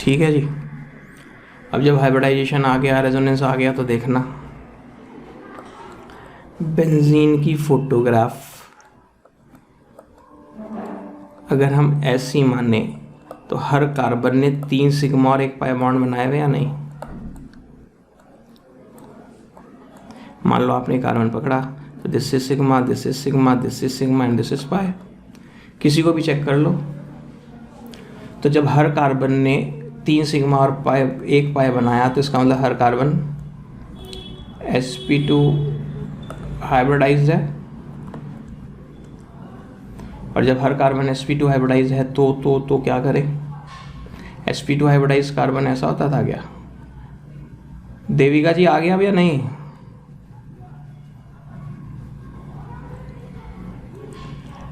ठीक है जी। अब जब हाइब्रिडाइजेशन आ गया, रेजोनेंस आ गया, तो देखना बेंजीन की फोटोग्राफ अगर हम ऐसी माने तो हर कार्बन ने 3 सिग्मा और 1 पाई बॉन्ड बनाए हुए या नहीं। मान लो आपने कार्बन पकड़ा तो this is sigma, this is sigma, this is sigma and this is pi. किसी को भी चेक कर लो। तो जब हर कार्बन ने 3 सिग्मा और पाई 1 पाई बनाया तो इसका मतलब हर कार्बन sp2 हाइब्रिडाइज्ड है। और जब हर कार्बन sp2 हाइब्रिडाइज है तो क्या करें? sp2 हाइब्रिडाइज कार्बन ऐसा होता था क्या? देविका जी आ गया अब या नहीं?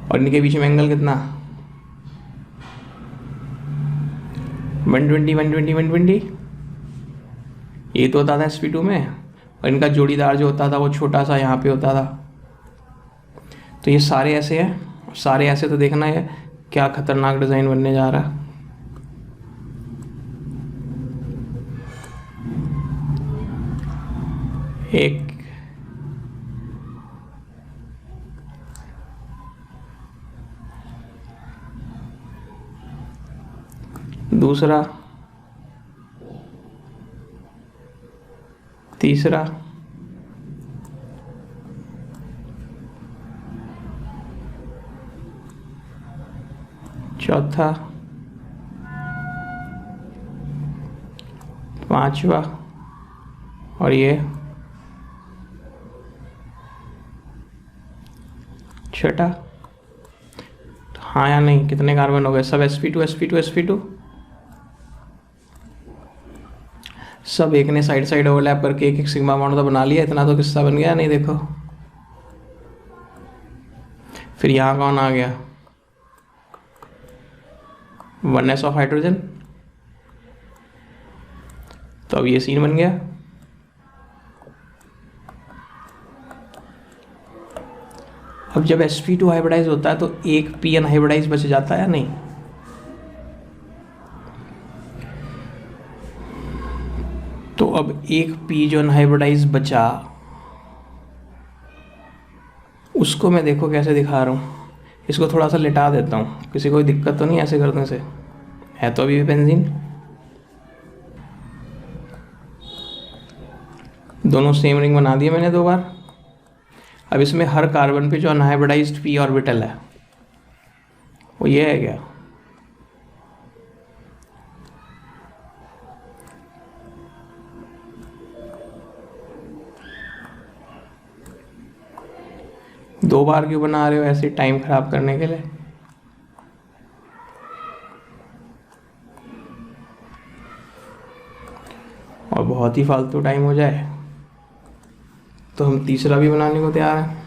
और इनके बीच में एंगल कितना? 120 120 120। ये तो होता था sp2 में, और इनका जोड़ीदार जो होता था वो छोटा सा यहाँ पे होता था। तो ये सारे ऐसे हैं, सारे ऐसे। तो देखना है क्या खतरनाक डिज़ाइन बनने जा रहा है। एक दूसरा, तीसरा, चौथा, पांचवा, और ये छठा। हाँ या नहीं? कितने कार्बन हो गए? सब sp2 sp2 sp2। सब एक ने साइड साइड ओवरलैप करके एक एक सिग्मा बॉन्ड तो बना लिया। इतना तो किस्सा बन गया। नहीं देखो, फिर यहाँ कौन आ गया? 1s of hydrogen. तो अब ये सीन बन गया। अब जब sp2 हाइब्रिडाइज होता है तो एक p अनहाइब्रिडाइज बच जाता है या नहीं? तो अब एक p जो अनहाइब्रिडाइज बचा उसको मैं देखो कैसे दिखा रहा हूँ। इसको थोड़ा सा लिटा देता हूँ, किसी को दिक्कत तो नहीं ऐसे करने से? है तो अभी भी बेंजीन। दोनों सेम रिंग बना दिए मैंने 2 बार। अब इसमें हर कार्बन पे जो अनहाइब्रिडाइज्ड p ऑर्बिटल है वो ये है क्या? दो बार क्यों बना रहे हो ऐसे टाइम खराब करने के लिए? और बहुत ही फालतू टाइम हो जाए तो हम तीसरा भी बनाने को तैयार हैं।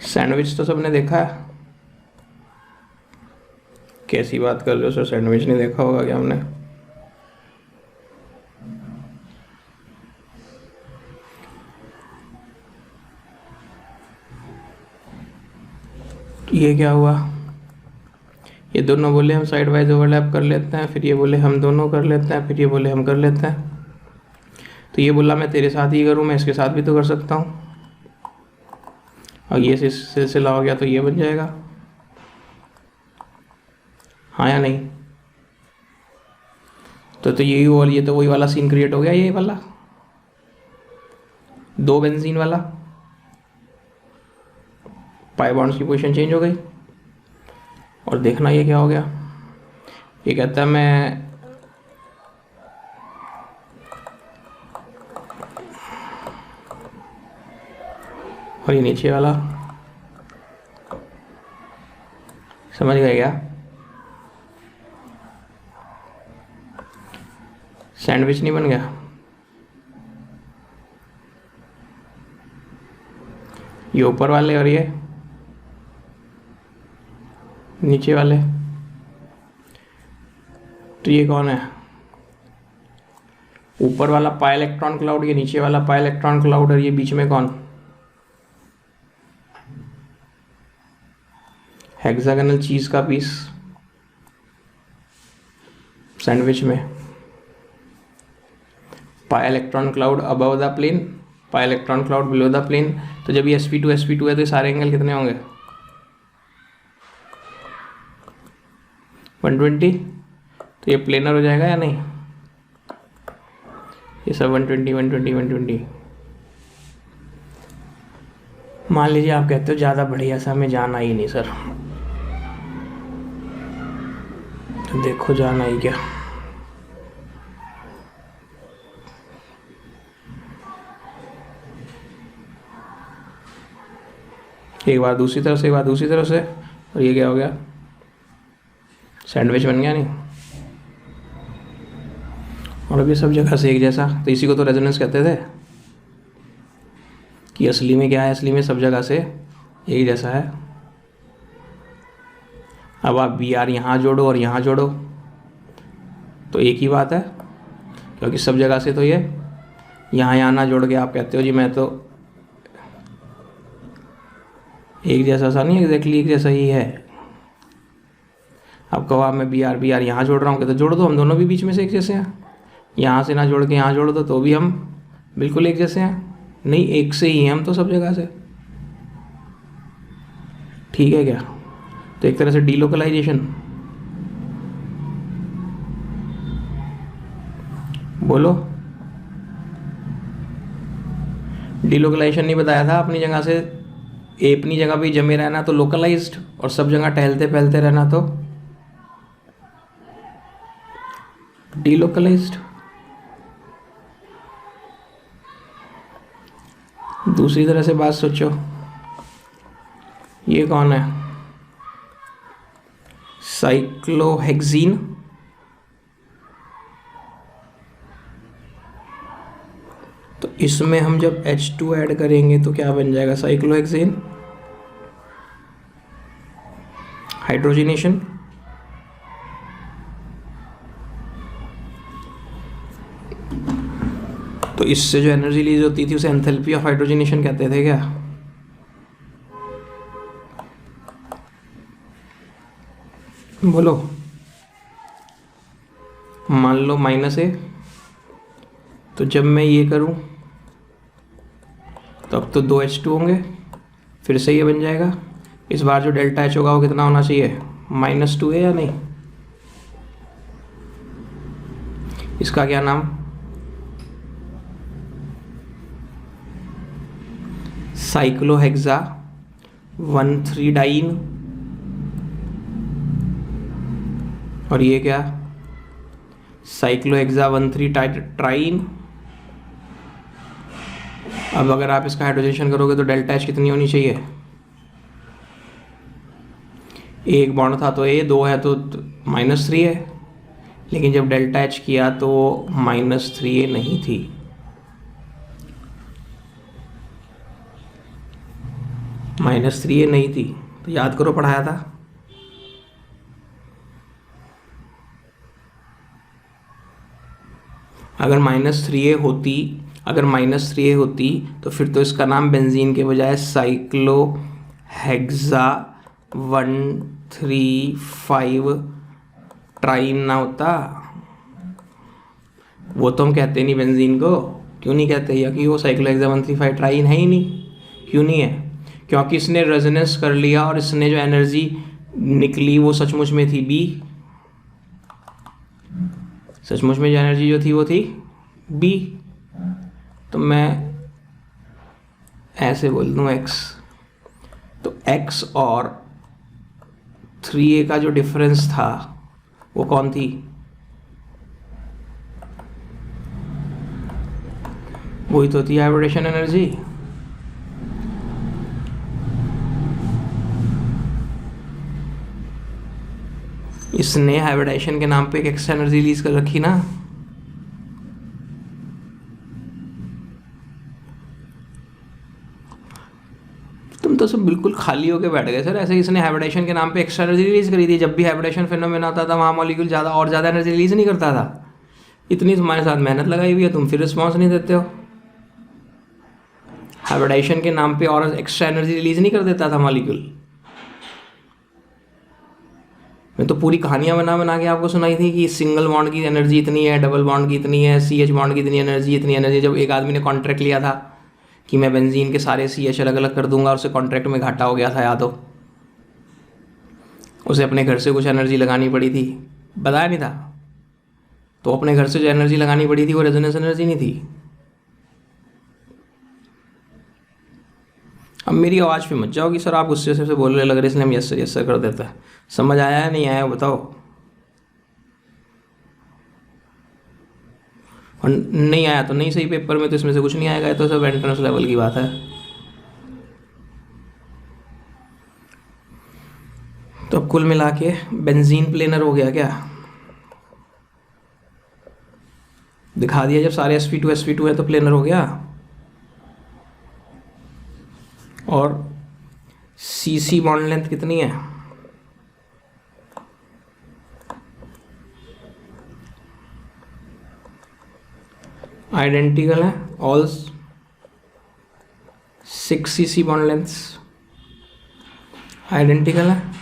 सैंडविच तो सबने देखा है। कैसी बात कर रहे हो सर, सैंडविच नहीं देखा होगा क्या हमने? ये क्या हुआ? ये दोनों बोले हम साइड वाइज ओवरलैप कर लेते हैं, फिर ये बोले हम दोनों कर लेते हैं, फिर ये बोले हम कर लेते हैं। तो ये बोला मैं तेरे साथ ही करूँ, मैं इसके साथ भी तो कर सकता हूँ। और ये सिलसिला हो गया तो ये बन जाएगा। हाँ या नहीं? तो यही और ये तो वही वाला सीन क्रिएट हो गया, ये वाला 2 बेंजीन वाला। पाई बॉन्ड्स की पोजीशन चेंज हो गई। और देखना ये क्या हो गया। ये कहता है मैं और ये नीचे वाला, समझ गए क्या? सैंडविच नहीं बन गया? ये ऊपर वाले और ये नीचे वाले। तो ये कौन है? ऊपर वाला पाई इलेक्ट्रॉन क्लाउड, ये नीचे वाला पाई इलेक्ट्रॉन क्लाउड, और ये बीच में कौन? हेक्सागोनल चीज का पीस सैंडविच में। Pi electron cloud above the plane, pi electron cloud below the plane. तो जब ये sp2 है तो ये सारे एंगल कितने होंगे? 120। तो ये प्लेनर हो जाएगा या नहीं? ये सब 120 120 120। मान लीजिए आप कहते हो ज़्यादा बढ़िया सा हमें जाना ही नहीं सर, तो देखो जाना ही क्या। एक बार दूसरी तरफ से, एक बार दूसरी तरफ से, और ये क्या हो गया? सैंडविच बन गया नहीं? और अभी सब जगह से एक जैसा, तो इसी को तो रेजोनेंस कहते थे कि असली में क्या है, असली में सब जगह से एक जैसा है। अब आप बी आर यहाँ जोड़ो और यहाँ जोड़ो तो एक ही बात है, क्योंकि सब जगह से तो ये यहाँ ना जोड़ के आप कहते हो जी मैं तो एक जैसा सा नहीं, एग्जैक्टली एक जैसा ही है। अब कहो आप मैं बी आर यहाँ जोड़ रहा हूँ, कहते जोड़ दो, हम दोनों भी बीच में से एक जैसे हैं। यहाँ से ना जोड़ के यहाँ जोड़ दो तो भी हम बिल्कुल एक जैसे हैं। नहीं, एक से ही हैं हम तो सब जगह से। ठीक है क्या? तो एक तरह से डीलोकलाइजेशन, बोलो। डीलोकलाइजेशन नहीं बताया था, अपनी जगह से अपनी जगह भी जमे रहना तो लोकलाइज्ड, और सब जगह टहलते फैलते रहना तो डीलोकलाइज्ड। दूसरी तरह से बात सोचो, ये कौन है? साइक्लोहेक्सीन। तो इसमें हम जब H2 ऐड करेंगे तो क्या बन जाएगा? Cyclohexane, hydrogenation. तो इससे जो एनर्जी रिलीज होती थी उसे एंथैल्पी ऑफ हाइड्रोजनेशन कहते थे क्या? बोलो। मान लो -A, तो जब मैं ये करूं तो अब तो 2 H2 होंगे, फिर से ये बन जाएगा। इस बार जो डेल्टा H होगा वो कितना होना चाहिए? -2A या नहीं? इसका क्या नाम? साइक्लोहेक्सा 1,3 डाइन। और ये क्या? साइक्लोहेक्सा 1,3 ट्राइन। अब अगर आप इसका हाइड्रोजनेशन करोगे तो डेल्टा H कितनी होनी चाहिए? एक बॉन्ड था तो A, 2 है तो -3 है, लेकिन जब डेल्टा H किया तो -3A नहीं थी। -3A नहीं थी, तो याद करो पढ़ाया था। अगर -3A होती तो फिर तो इसका नाम बेंजीन के बजाय साइक्लोहेक्सा 1,3,5 ट्राइन ना होता। वो तो हम कहते नहीं बेंजीन को। क्यों नहीं कहते? या कि वो साइक्लोहेक्सा 1,3,5 ट्राइन है ही नहीं। क्यों नहीं है? क्योंकि इसने रेजोनेंस कर लिया और इसने जो एनर्जी निकली वो सचमुच में थी B। सचमुच में जो एनर्जी जो थी वो थी B। तो मैं ऐसे बोल दूं X, तो X और 3A का जो डिफरेंस था वो कौन थी? वही तो थी हाइब्रिडेशन एनर्जी। इसने हाइब्रिडेशन के नाम पे एक एक्स्ट्रा एनर्जी रिलीज कर रखी ना। तुम तो सब बिल्कुल खाली होके बैठ गए सर। ऐसे इसने हाइब्रिडेशन के नाम पे एक्स्ट्रा एनर्जी रिलीज करी थी। जब भी हाइब्रिडेशन फिनोमेना होता था वहाँ मॉलिक्यूल ज़्यादा और ज़्यादा एनर्जी रिलीज नहीं करता था। इतनी तुम्हारे साथ मेहनत लगाई हुई है, तुम फिर रिस्पॉन्स नहीं देते हो। हाइब्रिडाइजेशन के नाम पे और एक्स्ट्रा एनर्जी रिलीज नहीं कर देता था मॉलिक्यूल। मैं तो पूरी कहानियां बना बना के आपको सुनाई थी कि सिंगल बॉन्ड की एनर्जी इतनी है, डबल बॉन्ड की इतनी है, CH बॉन्ड की इतनी एनर्जी, इतनी एनर्जी। जब एक आदमी ने कॉन्ट्रैक्ट लिया था कि मैं बेंजीन के सारे CH अलग अलग कर दूंगा, और उसे कॉन्ट्रैक्ट में घाटा हो गया था, याद हो? उसे अपने घर से कुछ एनर्जी लगानी पड़ी थी, बताया नहीं था? तो अपने घर से जो एनर्जी लगानी पड़ी थी वो रेजोनेंस एनर्जी नहीं थी। अब मेरी आवाज़ पे मत जाओ कि सर आप गुस्से से बोलने लग रहे, इसलिए हम यस सर कर देता है। समझ आया है नहीं आया बताओ? और नहीं आया तो नहीं सही, पेपर में तो इसमें से कुछ नहीं आएगा, तो सब एंट्रेंस लेवल की बात है। तो अब कुल मिला के बेंजीन प्लेनर हो गया क्या? दिखा दिया, जब सारे sp2 है तो प्लेनर हो गया। और CC बॉन्ड लेंथ कितनी है? आइडेंटिकल है, all 6 CC bond lengths identical है।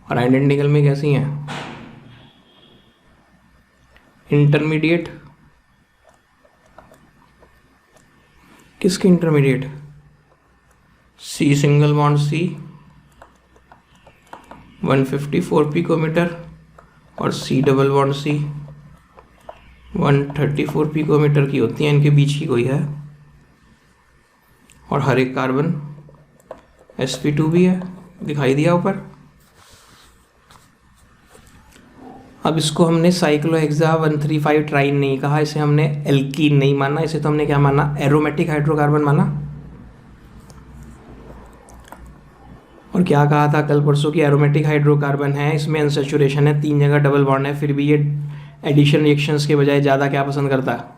और आइडेंटिकल में कैसी हैं? इंटरमीडिएट। किसकी intermediate? C single bond C 154 picometer और C double bond C 134 picometer की होती है, इनके बीच की कोई है। और हर एक कार्बन sp2 भी है, दिखाई दिया ऊपर। अब इसको हमने साइक्लोहेक्सा 135 ट्राइन नहीं कहा, इसे हमने एल्कीन नहीं माना, इसे तो हमने क्या माना? एरोमेटिक हाइड्रोकार्बन माना। और क्या कहा था कल परसों की एरोमेटिक हाइड्रोकार्बन है, इसमें अनसैचुरेशन है, 3 जगह डबल बॉन्ड है, फिर भी ये एडिशन रिएक्शंस के बजाय ज़्यादा क्या पसंद करता है?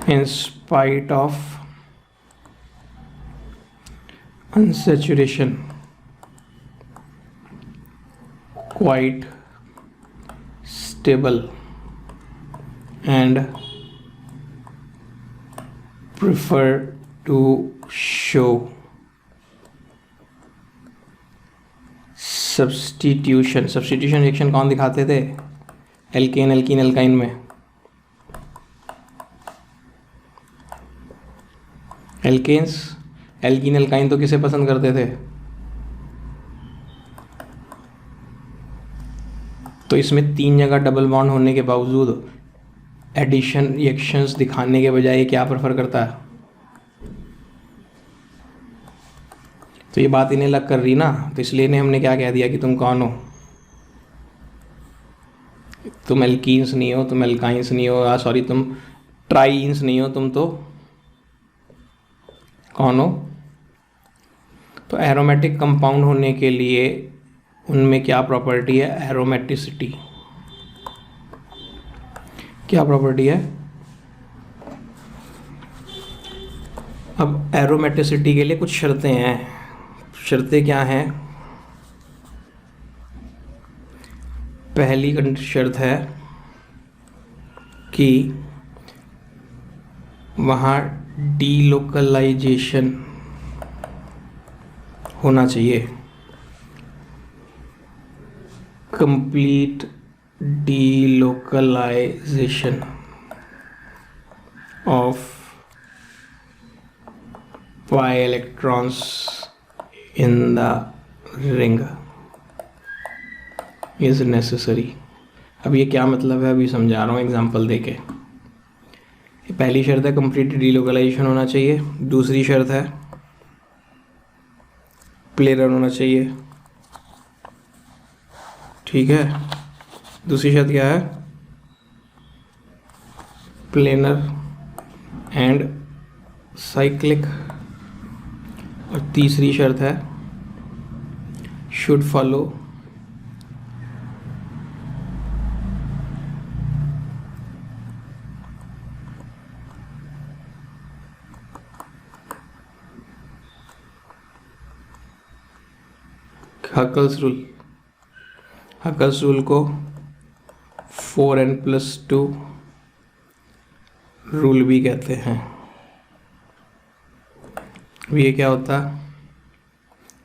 In spite of unsaturation, quite stable and prefer to show substitution reaction कौन दिखाते थे? एल्केन एल्कीन एल्काइन में। एल्केन्स एल्कीन एल्काइन तो किसे पसंद करते थे? तो इसमें 3 जगह डबल बॉन्ड होने के बावजूद एडिशन रिएक्शंस दिखाने के बजाय क्या प्रेफर करता है? तो ये बात इन्हें लग कर रही ना, तो इसलिए इन्हें हमने क्या कह दिया कि तुम कौन हो? तुम एल्कीन्स नहीं हो, तुम एल्काइंस नहीं हो, सॉरी तुम ट्राइन्स नहीं हो, तुम तो कौन हो? तो एरोमेटिक कंपाउंड होने के लिए उनमें क्या प्रॉपर्टी है? एरोमेटिसिटी। क्या प्रॉपर्टी है? अब एरोमेटिसिटी के लिए कुछ शर्तें हैं। शर्तें क्या हैं? पहली शर्त है कि वहाँ डीलोकलाइजेशन होना चाहिए, complete delocalization of pi electrons in the ring is necessary। अब ये क्या मतलब है, अभी समझा रहा हूँ एग्जांपल देके। पहली शर्त है कंप्लीट डीलोकलाइजेशन होना चाहिए। दूसरी शर्त है प्लेनर होना चाहिए, ठीक है। दूसरी शर्त क्या है? Planar and cyclic. और तीसरी शर्त है शुड फॉलो हकल्स रूल को 4n+2 रूल भी कहते हैं। ये क्या होता है,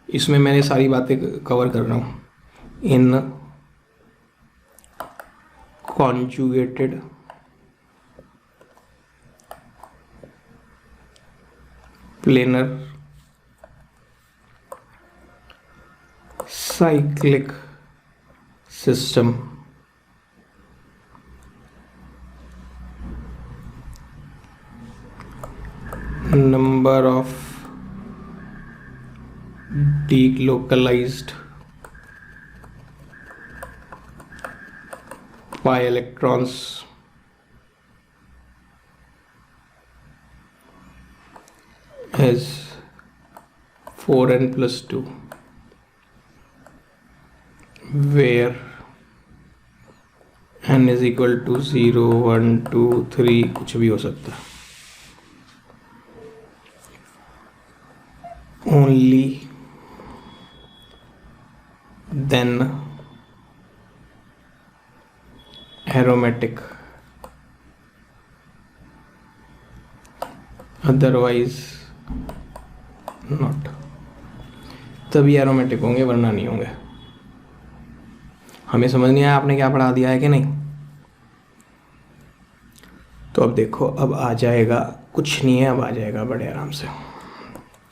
इसमें मैंने सारी बातें कवर कर रहा हूँ। In conjugated planar cyclic system number of delocalized pi electrons is 4n+2, where n is equal to 0, 1, 2, 3 कुछ भी हो सकता है। only then aromatic, otherwise not। तभी एरोमेटिक होंगे वरना नहीं होंगे। हमें समझ नहीं आया आपने क्या पढ़ा दिया है कि नहीं। तो अब देखो, अब आ जाएगा, कुछ नहीं है, अब आ जाएगा बड़े आराम से।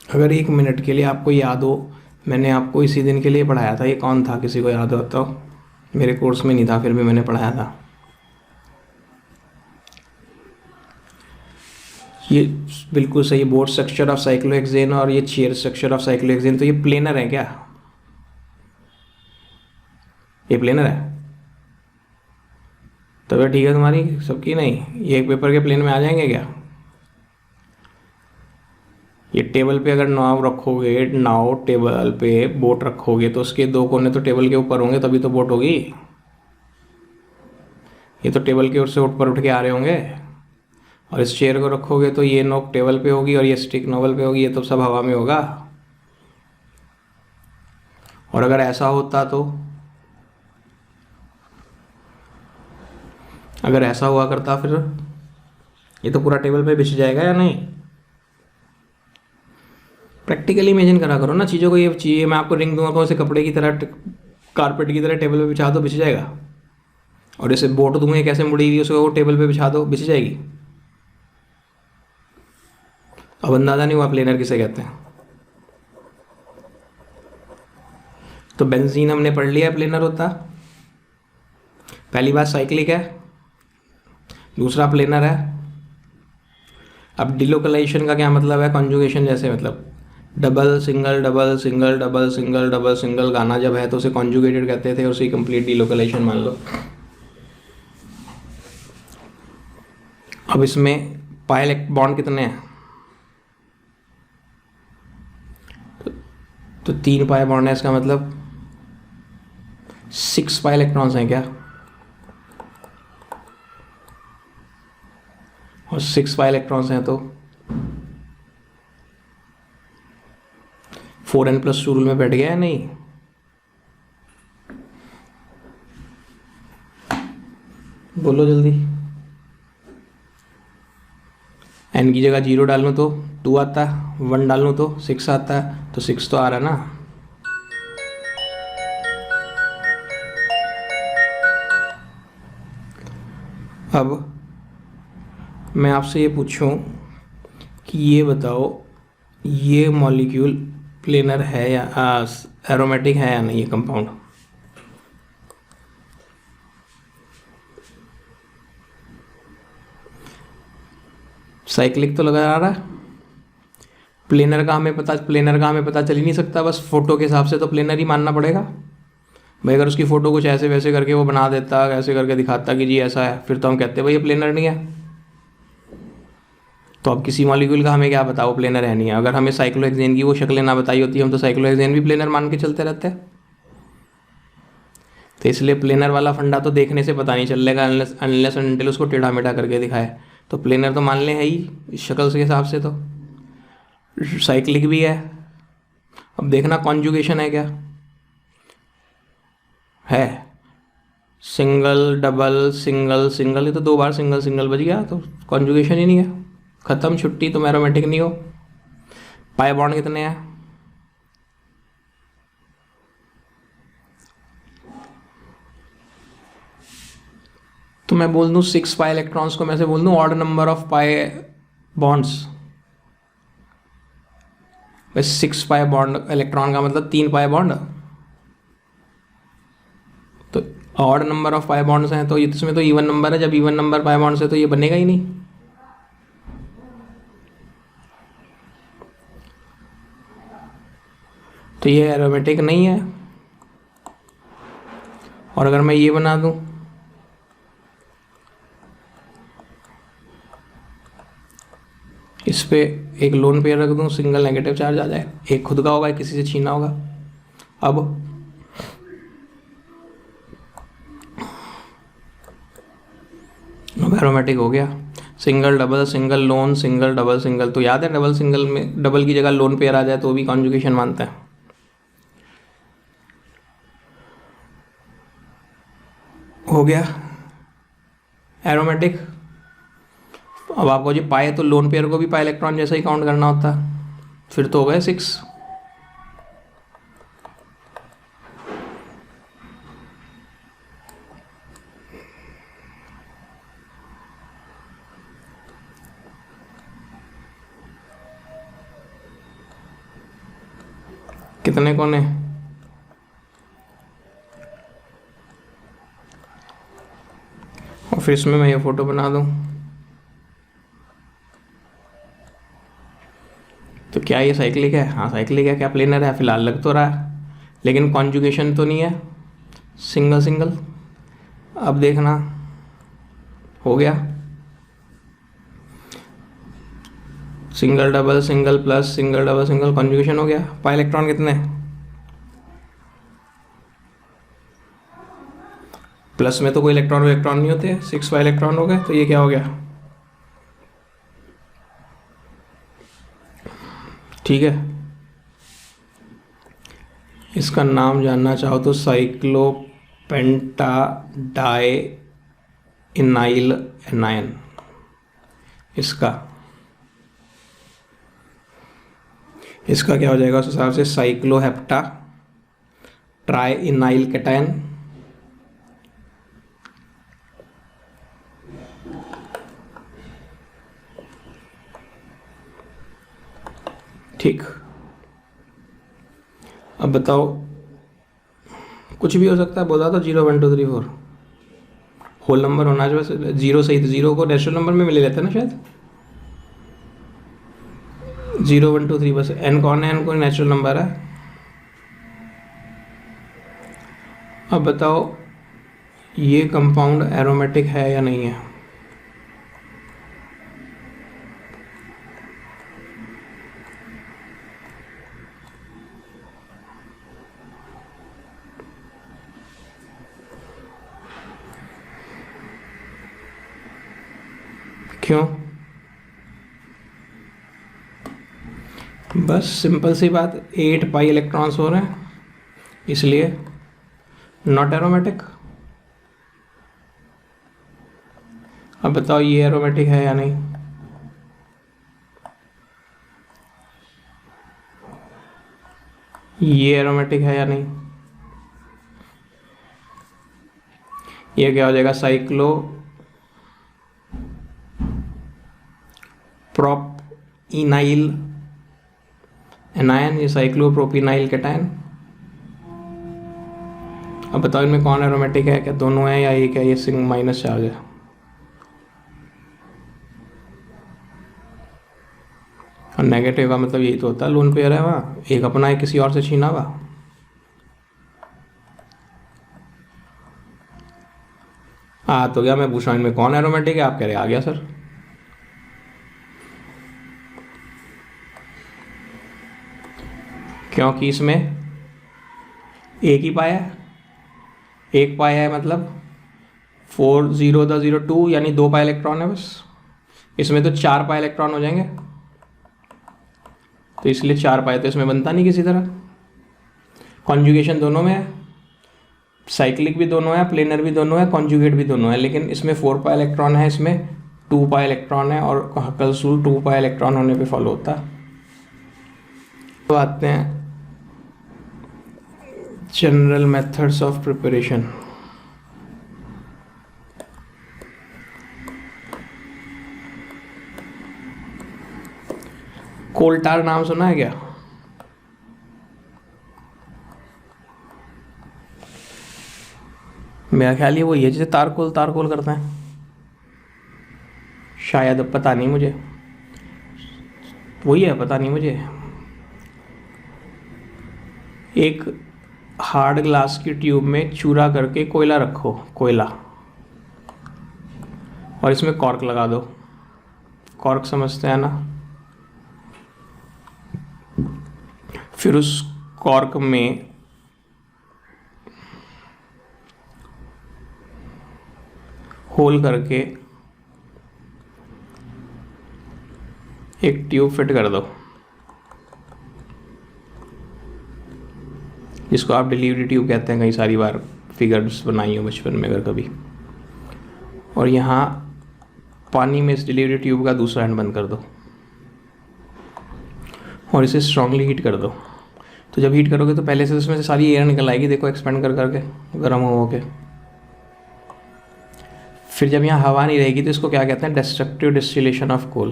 अगर 1 मिनट के लिए आपको याद हो, मैंने आपको इसी दिन के लिए पढ़ाया था। ये कौन था, किसी को याद होता हो? मेरे कोर्स में नहीं था, फिर भी मैंने पढ़ाया था। ये बिल्कुल सही, बोर्ड स्ट्रक्चर ऑफ साइक्लोहेक्सेन और ये चेयर स्ट्रक्चर ऑफ साइक्लोहेक्सेन। तो ये प्लेनर है क्या? ये प्लेनर है? तब ठीक है तुम्हारी सबकी। नहीं, ये एक पेपर के प्लेन में आ जाएंगे क्या? ये टेबल पे अगर नाव रखोगे, नाव टेबल पे बोट रखोगे तो उसके 2 कोने तो टेबल के ऊपर होंगे, तभी तो बोट होगी। ये तो टेबल के से ऊपर उठ के आ रहे होंगे। और इस चेयर को रखोगे तो ये नोक टेबल पे होगी और ये स्टिक नोबल पे होगी, ये तो सब हवा में होगा। और अगर ऐसा होता तो, अगर ऐसा हुआ करता फिर ये तो पूरा टेबल पे बिछ जाएगा या नहीं? प्रैक्टिकली इमेजिन करा करो ना चीज़ों को। ये चाहिए मैं आपको रिंग दूंगा तो ऐसे कपड़े की तरह, कारपेट की तरह टेबल पे बिछा दो, बिछ जाएगा। और जैसे बोट दूंगा कैसे मुड़ी हुई, उसको वो टेबल पे बिछा दो, बिछ जाएगी। अब अंदाजा नहीं हुआ प्लेनर किसे कहते हैं। तो बेंजीन हमने पढ़ लिया प्लेनर होता। पहली बात साइक्लिक है, दूसरा प्लेनर है। अब डिलोकलाइजेशन का क्या मतलब है? कॉन्जुगेशन जैसे, मतलब double single double single double single double single गाना जब है तो उसे कॉन्जुगेटेड कहते थे, उसे कंप्लीट डिलोकलाइजेशन मान लो। अब इसमें पाई बॉन्ड कितने हैं? तो 3 पाई बॉन्ड है, इसका मतलब 6 पाई इलेक्ट्रॉन्स हैं क्या? और 6 पाई इलेक्ट्रॉन्स हैं तो 4n+2 रूल में बैठ गया है नहीं? बोलो जल्दी। n की जगह 0 डाल लूँ तो 2 आता है, 1 डाल लूँ तो 6 आता है, तो 6 तो आ रहा है ना। अब मैं आपसे ये पूछूं कि ये बताओ, ये मॉलिक्यूल प्लेनर है या एरोमेटिक है या नहीं? ये कंपाउंड साइक्लिक तो लगा आ रहा है। प्लेनर का हमें पता चल ही नहीं सकता, बस फोटो के हिसाब से तो प्लेनर ही मानना पड़ेगा भाई। अगर उसकी फ़ोटो कुछ ऐसे वैसे करके वो बना देता, ऐसे करके दिखाता कि जी ऐसा है, फिर तो हम कहते भाई ये प्लेनर नहीं है। तो अब किसी मॉलिक्यूल का हमें क्या पता वो प्लेनर है नहीं है। अगर हमें साइक्लोहेक्सेन की वो शक्लें ना बताई होती, हम तो साइक्लोहेक्सेन भी प्लेनर मान के चलते रहते हैं। तो इसलिए प्लेनर वाला फंडा तो देखने से पता नहीं चलेगा अनलेस अनटिल उसको टेढ़ा मेढ़ा करके दिखाए। तो प्लेनर तो मान ले है ही इस शक्ल के हिसाब से। तो साइक्लिक भी है। अब देखना कॉन्जुगेशन है क्या। है। सिंगल डबल सिंगल सिंगल, ये तो 2 बार सिंगल सिंगल बज गया, तो कॉन्जुगेशन ही नहीं है, ख़त्म, छुट्टी, तुम एरोमेटिक नहीं हो। पाई बॉन्ड कितने हैं? तो मैं बोल दूँ 6 पाई इलेक्ट्रॉन्स को मैं से बोल दूँ odd number of pi bonds. बस 6 पाई बॉन्ड इलेक्ट्रॉन का मतलब 3 पाई बॉन्ड, तो odd number of pi bonds हैं, तो इसमें तो इवन नंबर है, जब इवन नंबर पाई बॉन्ड्स है तो ये बनेगा ही नहीं। तो ये एरोमेटिक नहीं है। और अगर मैं ये बना दूं, इस पे एक लोन पेयर रख दूं, सिंगल नेगेटिव चार्ज आ जाए, एक खुद का होगा, एक किसी से छीना होगा। अब एरोमेटिक हो गया। Single double single loan single double single, तो याद है डबल सिंगल में डबल की जगह लोन पेयर आ जाए तो भी कॉन्जुगेशन मानते हैं। हो गया एरोमेटिक। अब आपको जो पाए तो लोन पेयर को भी पाई इलेक्ट्रॉन जैसा ही काउंट करना होता, फिर तो हो गए 6। कितने कोने? और फिर इसमें मैं ये फोटो बना दूं, तो क्या ये साइक्लिक है? हाँ साइक्लिक है। क्या प्लेनर है? फिलहाल लग तो रहा है, लेकिन कॉन्जुगेशन तो नहीं है, सिंगल सिंगल। अब देखना, हो गया single double single plus single double single, conjugation हो गया। पाई इलेक्ट्रॉन कितने? प्लस में तो कोई इलेक्ट्रॉन नहीं होते, 6 पाई इलेक्ट्रॉन हो गए, तो ये क्या हो गया? ठीक है, इसका नाम जानना चाहो तो साइक्लोपेंटाडाइइनाइल एनायन। इसका क्या हो जाएगा उस हिसाब से? साइक्लोहेप्टा ट्राइइनाइल कैटायन। ठीक, अब बताओ, कुछ भी हो सकता है, बता दो 0 1 2 3 4, होल नंबर होना चाहिए। 0 सही, तो 0 को नेचुरल नंबर में ले लेते हैं ना शायद। 0 1 2 3 बस। n कौन है? n कोई नेचुरल नंबर है। अब बताओ ये कंपाउंड एरोमेटिक है या नहीं है? क्यों? बस सिंपल सी बात, 8 पाई इलेक्ट्रॉन्स हो रहे हैं, इसलिए नॉट एरोमेटिक। अब बताओ ये एरोमेटिक है या नहीं? ये एरोमेटिक है या नहीं? ये क्या हो जाएगा? साइक्लो प्रोपिनाइल एनायन, ये साइक्लोप्रोपिनाइल कैटायन। अब बताओ इनमें कौन एरोमेटिक है? क्या दोनों है या एक है? ये सिंग माइनस चार्ज है। और नेगेटिव का मतलब यही तो होता है, लोन पेयर है वहाँ, एक अपना है किसी और से छीना हुआ। तो गया, मैं पूछ रहा हूँ इनमें कौन एरोमेटिक है, आप कह रहे आ गया सर। क्योंकि इसमें एक ही पाया है, एक पाया है मतलब 4 0 0 2, यानी 2 पाई इलेक्ट्रॉन है बस। इसमें तो 4 पाई इलेक्ट्रॉन हो जाएंगे, तो इसलिए 4 पाई तो इसमें बनता नहीं किसी तरह। कॉन्जुगेशन दोनों में है, साइक्लिक भी दोनों है, प्लेनर भी दोनों है, कॉन्जुगेट भी दोनों है, लेकिन इसमें 4 पाई इलेक्ट्रॉन है, इसमें 2 पाई इलेक्ट्रॉन है, और हकल्स रूल 2 पाई इलेक्ट्रॉन होने पे फॉलो होता है। तो आते हैं जनरल मेथड्स ऑफ प्रिपरेशन। कोल टार नाम सुना है क्या? मेरा ख्याल ये वही है जिसे तारकोल तारकोल करते हैं शायद, अब पता नहीं मुझे, वही है, पता नहीं मुझे। एक हार्ड ग्लास की ट्यूब में चूरा करके कोयला रखो, कोयला, और इसमें कॉर्क लगा दो। कॉर्क समझते हैं ना? फिर उस कॉर्क में होल करके एक ट्यूब फिट कर दो, जिसको आप डिलीवरी ट्यूब कहते हैं। कई सारी बार फिगर्स बनाई हो बचपन में अगर कभी। और यहाँ पानी में इस डिलीवरी ट्यूब का दूसरा एंड बंद कर दो और इसे स्ट्रांगली हीट कर दो। तो जब हीट करोगे तो पहले से उसमें से सारी एयर निकल आएगी, देखो एक्सपेंड कर करके, गर्म हो के। फिर जब यहाँ हवा नहीं रहेगी तो इसको क्या कहते हैं? Destructive distillation of coal.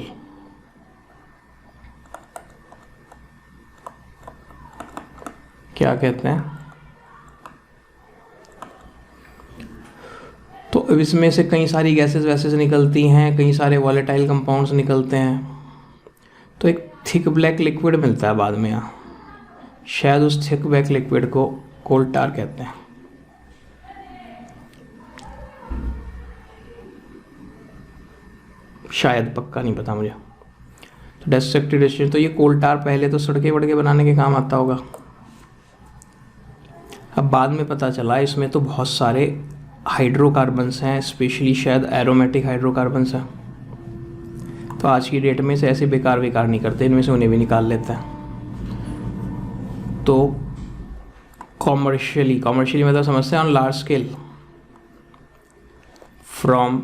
क्या कहते हैं? तो अब इसमें से कई सारी गैसेस वैसेस निकलती हैं, कई सारे वॉलेटाइल कंपाउंड्स निकलते हैं, तो एक थिक ब्लैक लिक्विड मिलता है बाद में। यहाँ शायद उस थिक ब्लैक लिक्विड को कोल टार कहते हैं। शायद, पक्का नहीं पता मुझे। तो डिस्ट्रक्टिव डिस्टिलेशन, तो ये कोल टार पहले तो सड़के वड़के बनाने के काम आता होगा। अब बाद में पता चला इसमें तो बहुत सारे हाइड्रोकार्बन्स हैं, स्पेशली शायद एरोमेटिक हाइड्रोकार्बन्स हैं। तो आज की डेट में से ऐसे बेकार नहीं करते, इनमें से उन्हें भी निकाल लेते हैं। तो कॉमर्शियली मतलब समझते हैं on large scale, from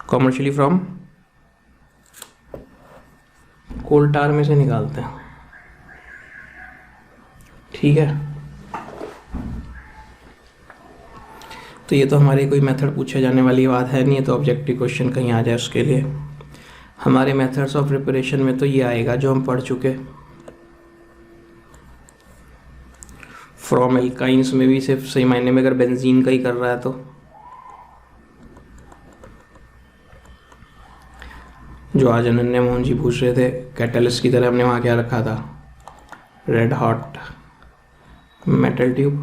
commercially from coal tar में से निकालते हैं। ठीक है, तो ये तो हमारे कोई मेथड पूछे जाने वाली बात है नहीं है, तो ऑब्जेक्टिव क्वेश्चन कहीं आ जाए उसके लिए हमारे मेथड्स ऑफ प्रिपरेशन में तो ये आएगा जो हम पढ़ चुके। फ्रॉम एल्काइंस में भी सिर्फ सही मायने में अगर बेंजीन का ही कर रहा है तो जो आज अनन्या मोहन जी पूछ रहे थे कैटलिस्ट की तरह, हमने वहाँ क्या रखा था? Red hot metal tube,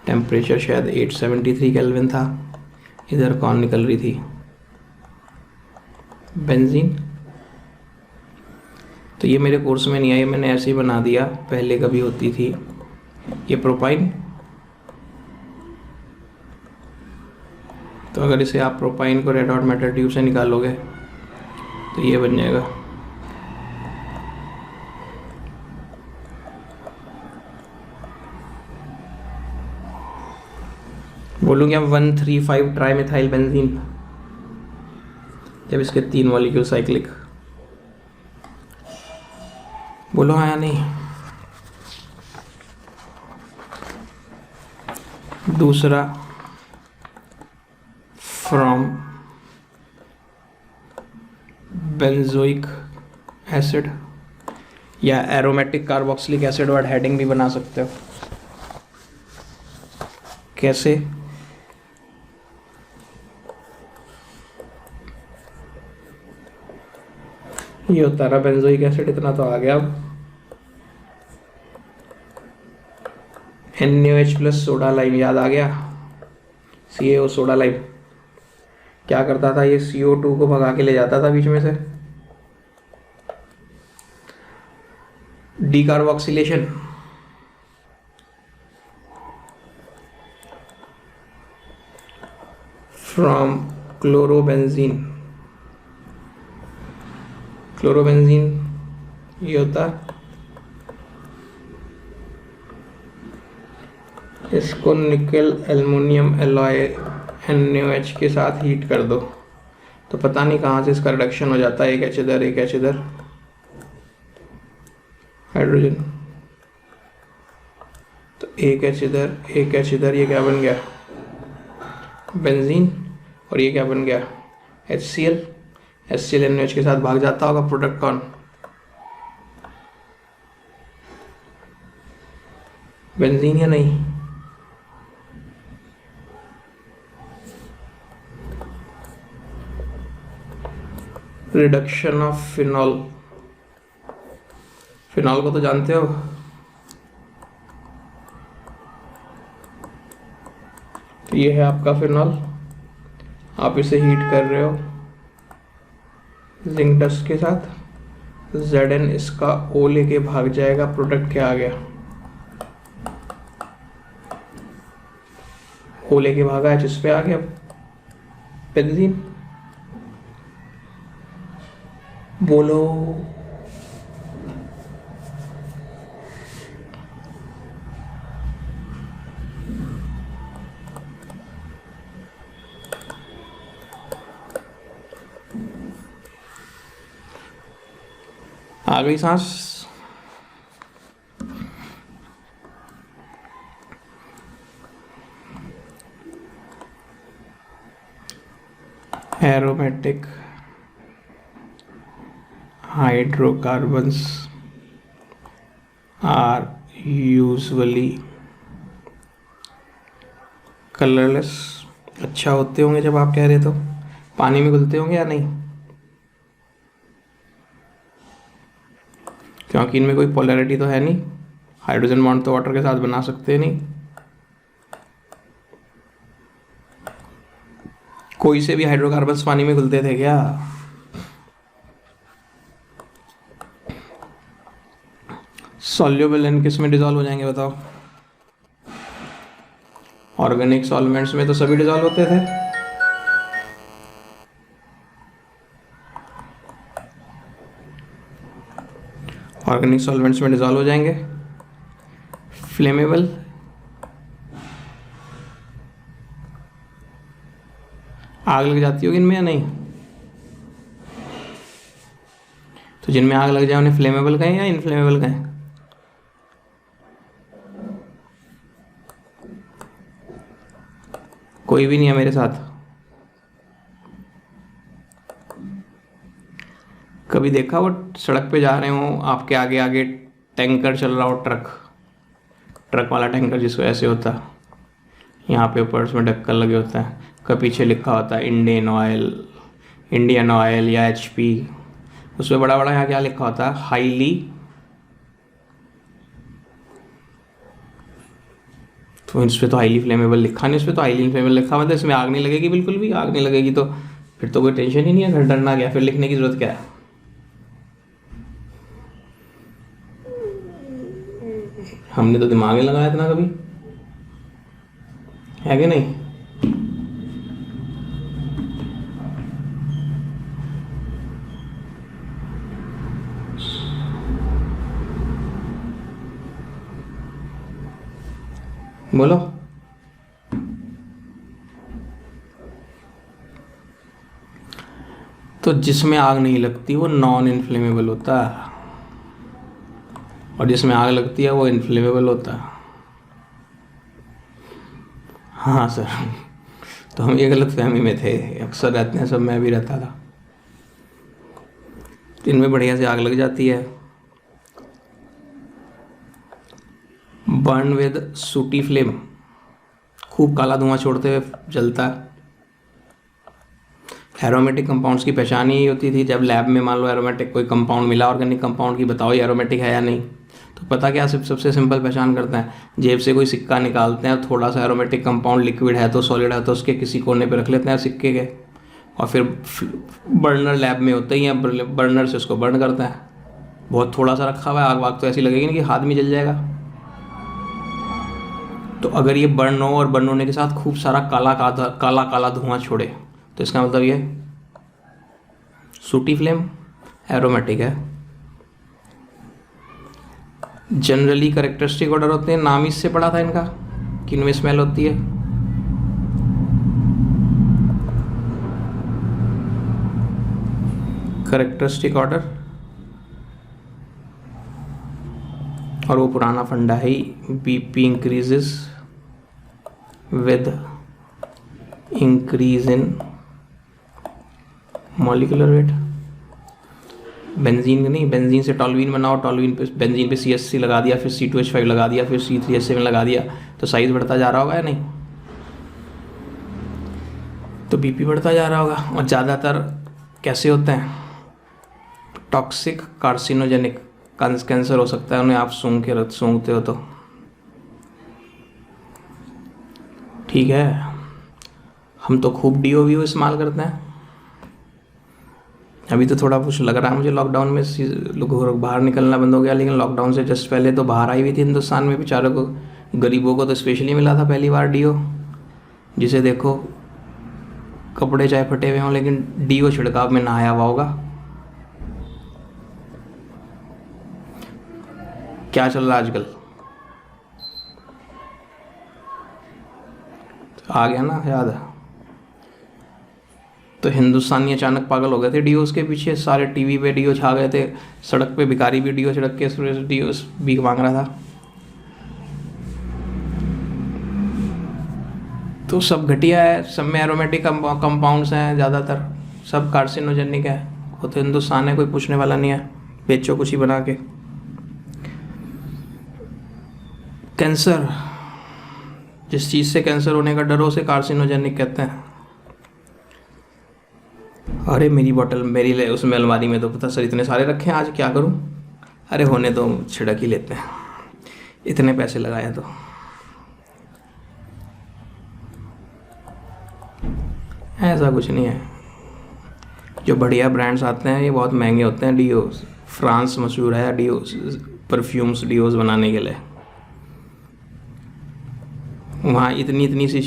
temperature शायद 873 केल्विन था, इधर कौन निकल रही थी? बेंजीन। तो ये मेरे कोर्स में नहीं आई, मैंने ऐसे ही बना दिया, पहले कभी होती थी। ये प्रोपाइन, तो अगर इसे आप प्रोपाइन को रेड हॉट मेटल ट्यूब से निकालोगे तो ये बन जाएगा बोलूँगी हम 135 ट्राईमिथाइल बेंजीन, जब इसके 3 मॉलिक्यूल साइक्लिक। बोलो हाँ या नहीं? दूसरा फ्रॉम बेंजोइक एसिड या aromatic carboxylic acid word heading भी बना सकते हो। कैसे? ये होता रहा बेंजोइक एसिड, इतना तो आ गया। अब NaOH प्लस सोडा लाइम याद आ गया, CaO सोडा लाइम क्या करता था? ये CO2 को भगा के ले जाता था बीच में से, डीकार्बोक्सिलेशन। फ्रॉम क्लोरोबेंजीन, क्लोरोबेंजीन ये होता इसको निकल एल्युमिनियम एलॉय NaOH के साथ हीट कर दो, तो पता नहीं कहाँ से इसका रिडक्शन हो जाता है। एक H इधर, एक H इधर, हाइड्रोजन, तो एक H इधर, एक H इधर, ये क्या बन गया? बेंजीन। और ये क्या बन गया? HCl। HCl NaOH के साथ भाग जाता होगा, प्रोडक्ट कौन? बेंजीन या नहीं? रिडक्शन ऑफ फिनॉल, फिनॉल को तो जानते हो, तो ये है आपका फिनॉल। आप इसे हीट कर रहे हो जिंक डस्ट के साथ, Zn इसका O लेके भाग जाएगा, प्रोडक्ट क्या आ गया? O लेके भागा है, जिस पे आ गया बेंजीन। बोलो। आ गई सांस? Aromatic hydrocarbons are usually colourless. अच्छा होते होंगे जब आप कह रहे तो, पानी में घुलते होंगे या नहीं? क्योंकि इनमें कोई पोलैरिटी तो है नहीं, हाइड्रोजन बॉन्ड तो वाटर के साथ बना सकते नहीं। कोई से भी हाइड्रोकार्बन्स पानी में घुलते थे क्या? सॉल्युबल इन किस में डिजॉल्व हो जाएंगे बताओ? ऑर्गेनिक सॉल्वेंट्स में तो सभी डिजॉल्व होते थे। ऑर्गेनिक सॉल्वेंट्स में डिजॉल्व हो जाएंगे। फ्लेमेबल, आग लग जाती होगी इनमें या नहीं? तो जिनमें आग लग जाए उन्हें फ्लेमेबल कहें या इनफ्लेमेबल कहें? कोई भी नहीं है मेरे साथ। कभी देखा वो सड़क पे जा रहे हो, आपके आगे आगे टैंकर चल रहा हो, ट्रक वाला टैंकर जिसको ऐसे होता है, यहाँ पे ऊपर उसमें ढक्कन लगे होता है, का पीछे लिखा होता है इंडियन ऑयल या HP, उसमें बड़ा बड़ा यहाँ क्या लिखा होता है? हाईली। तो इस पर तो हाईली फ्लेमेबल लिखा नहीं, इस पर तो हाईली फ्लेमेबल लिखा, मतलब इसमें आग नहीं लगेगी, बिल्कुल भी आग नहीं लगेगी, तो फिर तो कोई टेंशन ही नहीं है, फिर डरना क्या, फिर लिखने की जरूरत क्या है? हमने तो दिमाग नहीं लगाया इतना कभी, है कि नहीं? बोलो। तो जिसमें आग नहीं लगती वो नॉन इनफ्लेमेबल होता है, और जिसमें आग लगती है वो इनफ्लेमेबल होता है। हाँ सर, तो हम ये गलत फहमी में थे, अक्सर रहते हैं सब, मैं भी रहता था। तो इनमें बढ़िया से आग लग जाती है। बर्न विद सूटी फ्लेम, खूब काला धुआं छोड़ते हुए जलता है। एरोमेटिक कंपाउंड्स की पहचान ही होती थी, जब लैब में मान लो एरोमेटिक कोई कंपाउंड मिला ऑर्गेनिक कंपाउंड की, बताओ ये एरोमेटिक है या नहीं, तो पता क्या सबसे सिंपल पहचान करते हैं, जेब से कोई सिक्का निकालते हैं, थोड़ा सा एरोमेटिक कंपाउंड लिक्विड है तो सॉलिड है तो उसके किसी कोने पे रख लेते हैं सिक्के के, और फिर बर्नर लैब में होते ही हैं, बर्नर से उसको बर्न करते हैं। बहुत थोड़ा सा रखा हुआ है, आग वाग तो ऐसी लगेगी नहीं कि हाथ में जल जाएगा। तो अगर ये बर्न हो और बर्न होने के साथ खूब सारा काला काला धुआं छोड़े, तो इसका मतलब ये सूटी फ्लेम एरोमेटिक है। जनरली कैरेक्टरिस्टिक ऑर्डर होते हैं, नाम इससे पढ़ा था इनका, किन में स्मेल होती है? कैरेक्टरिस्टिक ऑर्डर, और वो पुराना फंडा है BP increases with increase in molecular weight. Benzene नहीं, बेंजीन से टॉल्यूइन बनाओ, टॉल्यूइन पे बेंजीन पे CH3 लगा दिया, फिर C2H5 लगा दिया, फिर C3H7 लगा दिया, तो साइज बढ़ता जा रहा होगा या नहीं? तो बीपी बढ़ता जा रहा होगा। और ज़्यादातर कैसे होते हैं? टॉक्सिक कार्सिनोजेनिक कैंसर हो सकता है उन्हें आप सूंघते हो तो। ठीक है, हम तो खूब DO इस्तेमाल करते हैं। अभी तो थोड़ा कुछ लग रहा है मुझे, लॉकडाउन में लोग बाहर निकलना बंद हो गया, लेकिन लॉकडाउन से जस्ट पहले तो बाहर आई हुई थी हिंदुस्तान में बेचारों को, गरीबों को तो स्पेशली मिला था पहली बार DO, जिसे देखो कपड़े चाहे फटे हुए हों लेकिन DO छिड़काव में नहाया हुआ होगा। क्या चल रहा है आजकल? आ गया ना याद है? तो हिंदुस्तानी अचानक पागल हो गए थे DOs के पीछे, सारे टीवी पे DO छा गए थे, सड़क पे भिखारी भी DO छिड़क के DOs भीख मांग रहा था। तो सब घटिया है, सब में एरोमेटिक कंपाउंड्स हैं, ज़्यादातर सब कार्सिनोजेनिक है। वो तो हिंदुस्तान है, कोई पूछने वाला नहीं है, बेचो कुछ ही बना के। कैंसर, जिस चीज़ से कैंसर होने का डर हो उसे कार्सिनोजेनिक कहते हैं। अरे मेरी बोतल मेरी उसमें अलमारी में तो पता सर इतने सारे रखे हैं, आज क्या करूं? अरे होने तो छिड़क ही लेते हैं, इतने पैसे लगाए तो। ऐसा कुछ नहीं है, जो बढ़िया ब्रांड्स आते हैं ये बहुत महंगे होते हैं। DOs फ्रांस मशहूर है DOs, परफ्यूम्स DOs बनाने के लिए। वहाँ इतनी सी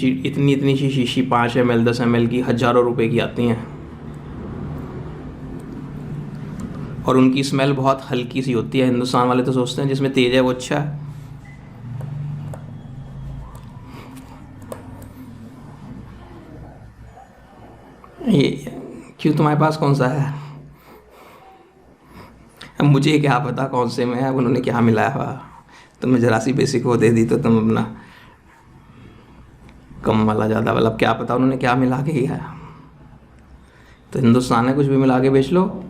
शीशी 5 ml 10 ml की हज़ारों रुपए की आती हैं, और उनकी स्मेल बहुत हल्की सी होती है। हिंदुस्तान वाले तो सोचते हैं जिसमें तेज है वो अच्छा है। ये क्यों, तुम्हारे पास कौन सा है? अब मुझे क्या पता कौन से में है, उन्होंने क्या मिलाया हुआ। तुम्हें जरा सी बेसिक वो दे दी तो तुम अपना कम वाला ज़्यादा वाला, अब क्या पता उन्होंने क्या मिला के किया है। तो हिंदुस्तान है, कुछ भी मिला के बेच लो।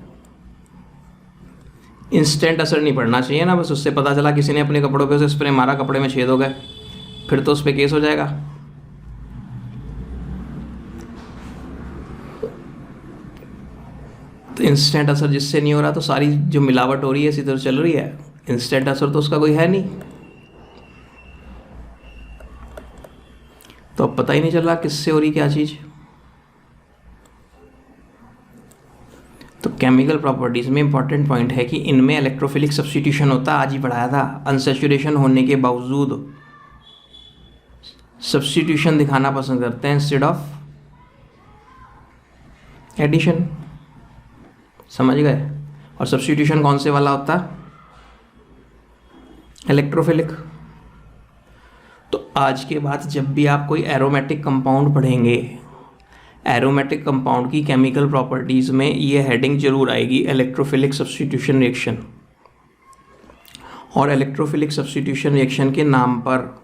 इंस्टेंट असर नहीं पड़ना चाहिए ना, बस उससे पता चला किसी ने अपने कपड़ों पे उसे स्प्रे मारा, कपड़े में छेद हो गए, फिर तो उस पर केस हो जाएगा। तो इंस्टेंट असर जिससे नहीं हो रहा, तो सारी जो मिलावट हो रही है इसी तरह चल रही है। इंस्टेंट असर तो उसका कोई है नहीं, तो अब पता ही नहीं चल रहा किससे हो रही क्या चीज़। तो केमिकल प्रॉपर्टीज़ में इंपॉर्टेंट पॉइंट है कि इनमें इलेक्ट्रोफिलिक सब्स्टिट्यूशन होता है, आज ही पढ़ाया था। अनसैचुरेशन होने के बावजूद सब्स्टिट्यूशन दिखाना पसंद करते हैं इंस्टेड ऑफ एडिशन, समझ गए? और सब्स्टिट्यूशन कौन से वाला होता है? इलेक्ट्रोफिलिक। तो आज के बाद जब भी आप कोई एरोमेटिक कंपाउंड पढ़ेंगे, एरोमेटिक कंपाउंड की केमिकल प्रॉपर्टीज़ में ये हेडिंग जरूर आएगी, इलेक्ट्रोफिलिक सब्स्टिट्यूशन रिएक्शन। और इलेक्ट्रोफिलिक सब्स्टिट्यूशन रिएक्शन के नाम पर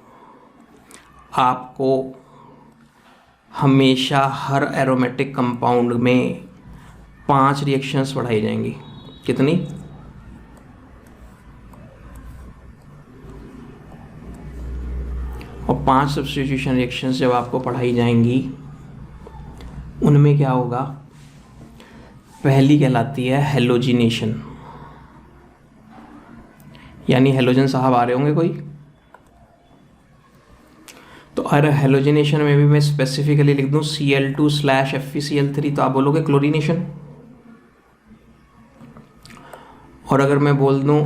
आपको हमेशा हर एरोमेटिक कंपाउंड में 5 रिएक्शंस पढ़ाई जाएंगी। कितनी? और 5 सब्स्टिट्यूशन रिएक्शंस जब आपको पढ़ाई जाएंगी, उनमें क्या होगा? पहली कहलाती है हेलोजिनेशन, यानी हेलोजन साहब आ रहे होंगे कोई, तो अगर हेलोजिनेशन में भी मैं स्पेसिफिकली लिख दूं Cl2/FeCl3, तो आप बोलोगे क्लोरीनेशन। और अगर मैं बोल दूं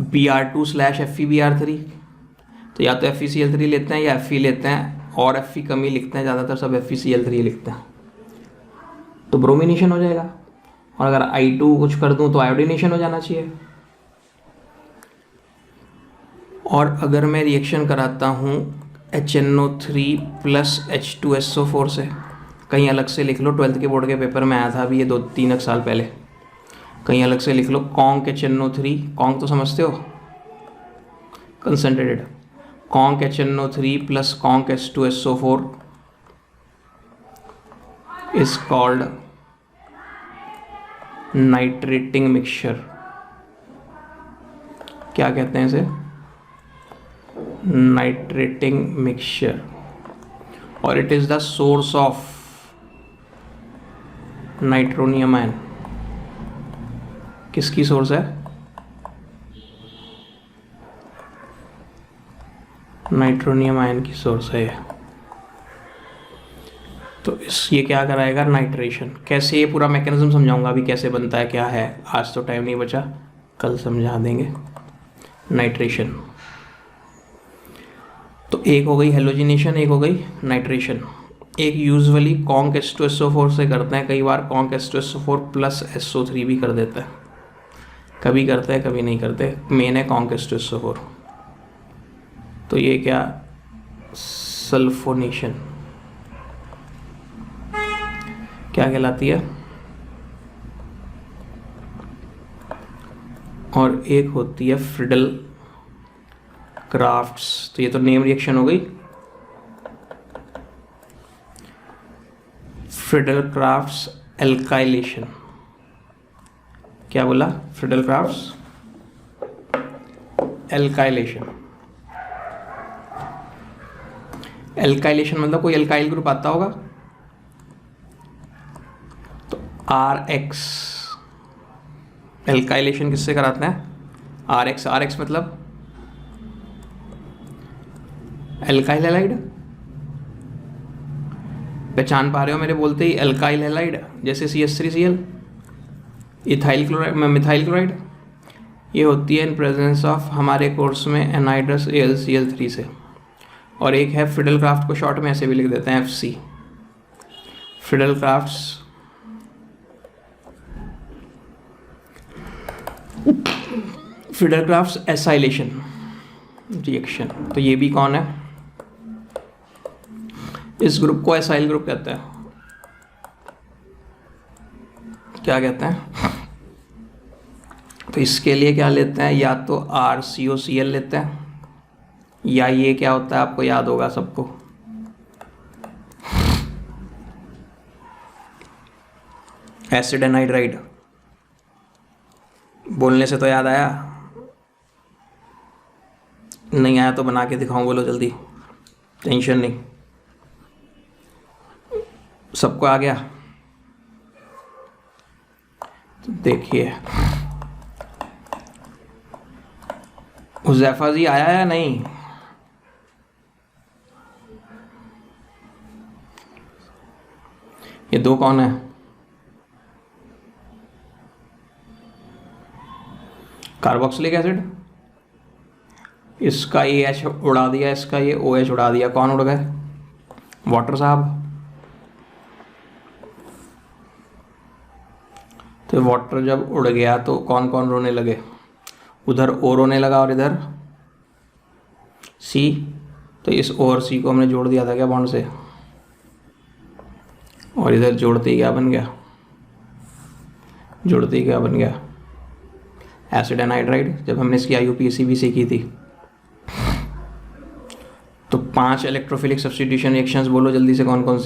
Br2/FeBr3, तो या तो FeCl3 लेते हैं या Fe लेते हैं, और Fe कम ही लिखते हैं, ज़्यादातर सब FeCl3 लिखते हैं, तो ब्रोमिनेशन हो जाएगा। और अगर I2 कुछ कर दूं तो आयोडिनेशन हो जाना चाहिए। और अगर मैं रिएक्शन कराता हूं HNO3 प्लस H2SO4 से, कहीं अलग से लिख लो, 12th के बोर्ड के पेपर में आया था अभी ये 2-3 साल पहले, कहीं अलग से लिख लो, कॉन्क HNO3, कॉन्क तो समझते हो, concentrated, conc HNO3 plus conc H2SO4 is called nitrating mixture. क्या कहते हैं इसे? Nitrating mixture. और it is the source of nitronium ion. किसकी सोर्स है? नाइट्रोनियम आयन की सोर्स है ये। तो ये क्या कराएगा? नाइट्रेशन। कैसे? ये पूरा मैकेनिज्म समझाऊंगा अभी, कैसे बनता है, क्या है, आज तो टाइम नहीं बचा, कल समझा देंगे। नाइट्रेशन तो एक हो गई हेलोजिनेशन, एक हो गई नाइट्रेशन। एक यूजुअली कॉन्क H2SO4 से करते हैं, कई बार कॉन्क H2SO4 प्लस SO3 भी कर देता है, कभी करते हैं कभी नहीं करते, मेन है कॉन्क H2SO4। तो ये क्या? सल्फोनेशन क्या कहलाती है? और एक होती है फ्रिडल क्राफ्ट्स। तो ये तो नेम रिएक्शन हो गई। Friedel crafts alkylation. क्या बोला? Friedel crafts alkylation. एल्काइलेशन मतलब कोई एल्काइल ग्रुप आता होगा, तो RX। एल्काइलेशन किससे कराते हैं? RX। RX मतलब एल्काइल हैलाइड। पहचान पा रहे हो मेरे बोलते ही? एल्काइल हैलाइड, जैसे CH3Cl, ethyl chloride, methyl chloride, ये होती है इन प्रेजेंस ऑफ हमारे कोर्स में एनाइड्रस AlCl3 से। और एक है फ्रिडल क्राफ्ट, को शॉर्ट में ऐसे भी लिख देते हैं FC। Friedel crafts acylation reaction. तो ये भी कौन है? इस ग्रुप को एसाइल ग्रुप कहते हैं। क्या कहते हैं? तो इसके लिए क्या लेते हैं? या तो RCOCl लेते हैं, या ये क्या होता है आपको याद होगा सबको, एसिड एनाइड्राइड। बोलने से तो याद आया, नहीं आया तो बना के दिखाऊं, बोलो जल्दी, टेंशन नहीं, सबको आ गया? तो देखिए, हुज़ैफा जी आया या नहीं? ये दो कौन है? Carboxylic acid. इसका ये H उड़ा दिया, इसका ये OH उड़ा दिया, कौन उड़ गए? वाटर साहब। तो वाटर जब उड़ गया तो कौन कौन रोने लगे? उधर O रोने लगा और इधर C। तो इस O और C को हमने जोड़ दिया था क्या बॉन्ड से, और इधर जोड़ते ही क्या बन गया? जोड़ते ही क्या बन गया? Acid anhydride. जब हमने इसकी IUPAC भी सीखी थी। तो 5 इलेक्ट्रोफिलिक सब्स्टिट्यूशन रिएक्शंस बोलो जल्दी से कौन कौन सी?